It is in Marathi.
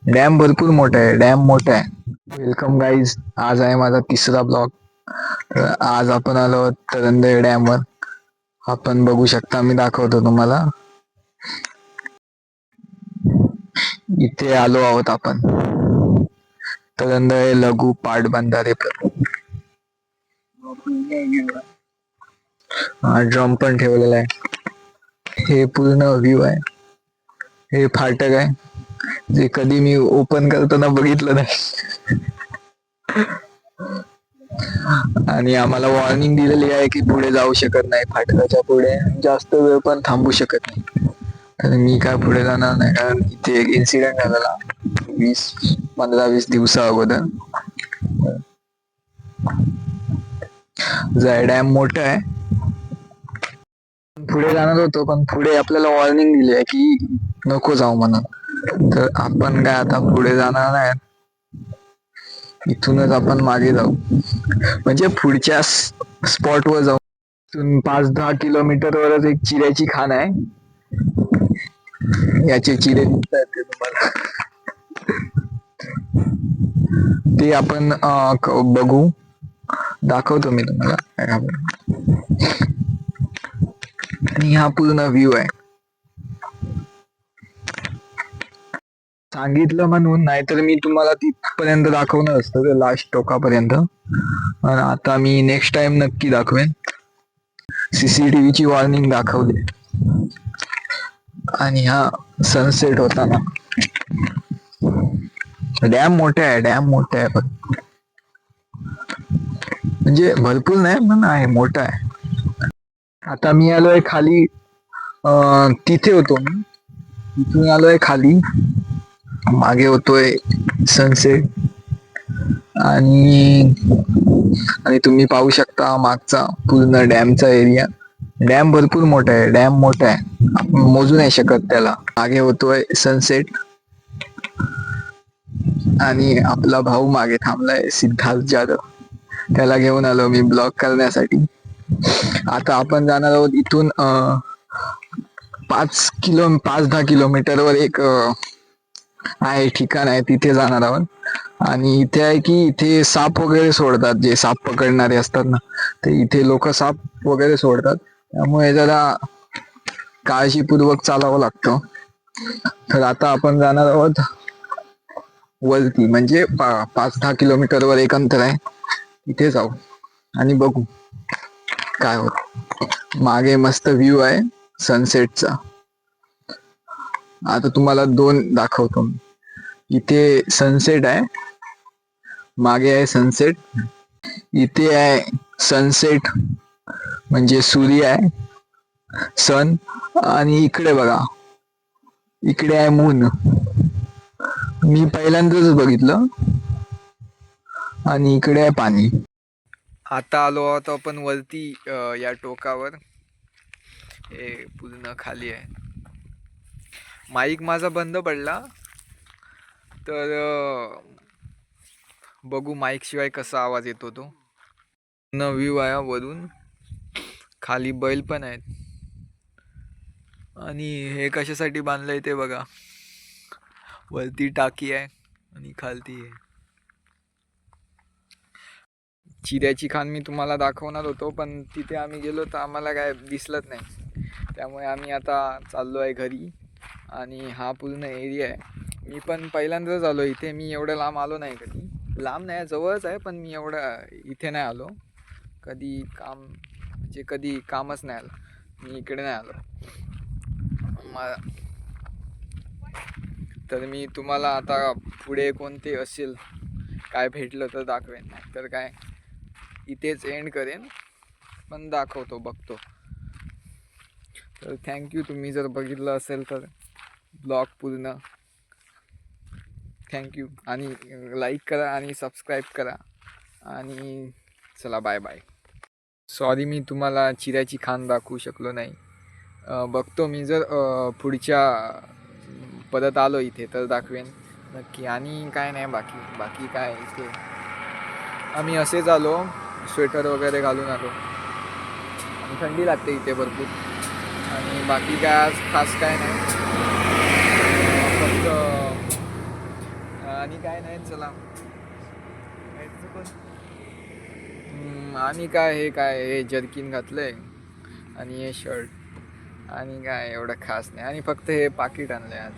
डॅम भरपूर मोठा आहे, डॅम मोठा आहे. वेलकम गाईज, आज आहे माझा तिसरा ब्लॉग. तर आज आपण आलो आहोत तरंदळे डॅमवर. आपण बघू शकता, मी दाखवतो तुम्हाला. इथे आलो आहोत आपण, तरंदळे लघु पाटबंधारे. ड्रम पण ठेवलेला आहे. हे पूर्ण व्ह्यू आहे. हे फाटक आहे जे कधी मी ओपन करताना बघितलं नाही. आणि आम्हाला वॉर्निंग दिलेली आहे की पुढे जाऊ शकत नाही, फाटकाच्या पुढे जास्त वेळ पण थांबू शकत नाही. तर मी काय पुढे जाणार नाही, कारण इथे एक इन्सिडेंट झालेला 15-20 दिवसा अगोदर. डॅम मोठा आहे, पुढे जाणार होतो पण पुढे आपल्याला वॉर्निंग दिली आहे की नको जाऊ म्हणून. तर आपण काय आता पुढे जाणार नाही, इथूनच आपण मागे जाऊ, म्हणजे पुढच्या स्पॉट वर जाऊ. इथून 5-10 किलोमीटरवरच एक चिऱ्याची खाण आहे. याचे चिरे दिसतात ते तुम्हाला, ते आपण बघू, दाखवतो मी तुम्हाला. आणि हा पूर्ण व्ह्यू आहे. सांगितलं म्हणून, नाहीतर मी तुम्हाला तिथपर्यंत दाखवणार असतं, लास्ट टोकापर्यंत. आणि आता मी नेक्स्ट टाइम नक्की दाखवेन. सीसीटीव्हीची वॉर्निंग दाखवली. आणि हा सनसेट होताना. डॅम मोठा आहे, डॅम मोठा आहे, पण म्हणजे भरपूर नाही पण आहे, मोठा आहे. आता मी आलोय खाली, तिथे होतो मी, इथून आलोय खाली. मागे होतोय सनसेट. आणि आणि तुम्ही पाहू शकता मागचा पूर्ण डॅमचा एरिया. डॅम भरपूर मोठा आहे, डॅम मोठा आहे, आपण मोजू नाही शकत त्याला. मागे होतोय सनसेट. आणि आपला भाऊ मागे थांबलाय, सिद्धार्थ जाधव. त्याला घेऊन आलो मी ब्लॉग करण्यासाठी. आता आपण जाणार आहोत इथून 5-10 किलोमीटरवर एक आहे ठिकाण आहे, तिथे जाणार आहोत. आणि इथे आहे की इथे साप वगैरे सोडतात, जे साप पकडणारे असतात ना, ते इथे लोक साप वगैरे सोडतात. त्यामुळे जरा काळजीपूर्वक चालावं लागतं. तर आता आपण जाणार आहोत वरती, म्हणजे 5-10 किलोमीटरवर एक अंतर आहे, तिथे जाऊ आणि बघू काय होत. मागे मस्त व्ह्यू आहे सनसेटचा. आता तुम्हाला दोन दाखवतो मी. इथे सनसेट आहे, मागे आहे सनसेट. इथे आहे सनसेट म्हणजे सूर्य आहे, सन. आणि इकडे बघा, इकडे आहे मून. मी पहिल्यांदाच बघितलं. आणि इकडे आहे पाणी. आता आलो आहोत आपण वरती, या टोकावर. हे पूर्ण खाली आहे. माईक माझा बंद पडला, तर बघू माईक शिवाय कसा आवाज येतो तो. न व्ह्यू आहे वरून, खाली बैल पण आहेत. आणि हे कशासाठी बांधलंय ते बघा, वरती टाकी आहे आणि खालती आहे. चिऱ्याची खाण मी तुम्हाला दाखवणार होतो, पण तिथे आम्ही गेलो तर आम्हाला काय दिसलंच नाही. त्यामुळे आम्ही आता चाललो आहे घरी. आणि हा पूर्ण एरिया आहे. मी पण पहिल्यांदाच आलो इथे. मी एवढं लांब आलो नाही कधी. लांब नाही, जवळच आहे, पण मी एवढं इथे नाही आलो कधी. म्हणजे कधी कामच नाही आलं, मी इकडे नाही आलो. तर मी तुम्हाला आता पुढे कोणते असेल काय भेटलं तर दाखवेन, तर काय इथेच एंड करेन, पण दाखवतो, बघतो. तर थँक्यू, तुम्ही जर बघितलं असेल तर ब्लॉग पूर्ण. थँक्यू. आणि लाईक करा आणि सबस्क्राईब करा. आणि चला, बाय बाय. सॉरी मी तुम्हाला चिऱ्याची खाण दाखवू शकलो नाही. बघतो मी, जर पुढच्या परत आलो इथे तर दाखवेन नक्की. आणि काय नाही, बाकी काय, इथे आम्ही असेच आलो, स्वेटर वगैरे घालून आलो. आणि थंडी लागते इथे भरपूर. आणि बाकी काय आज खास काय नाही, फक्त आणि काय नाही चला. आणि काय हे जर्किन घातलंय आणि हे शर्ट आणि काय एवढं खास नाही आणि फक्त हे पाकिट आणलंय आज.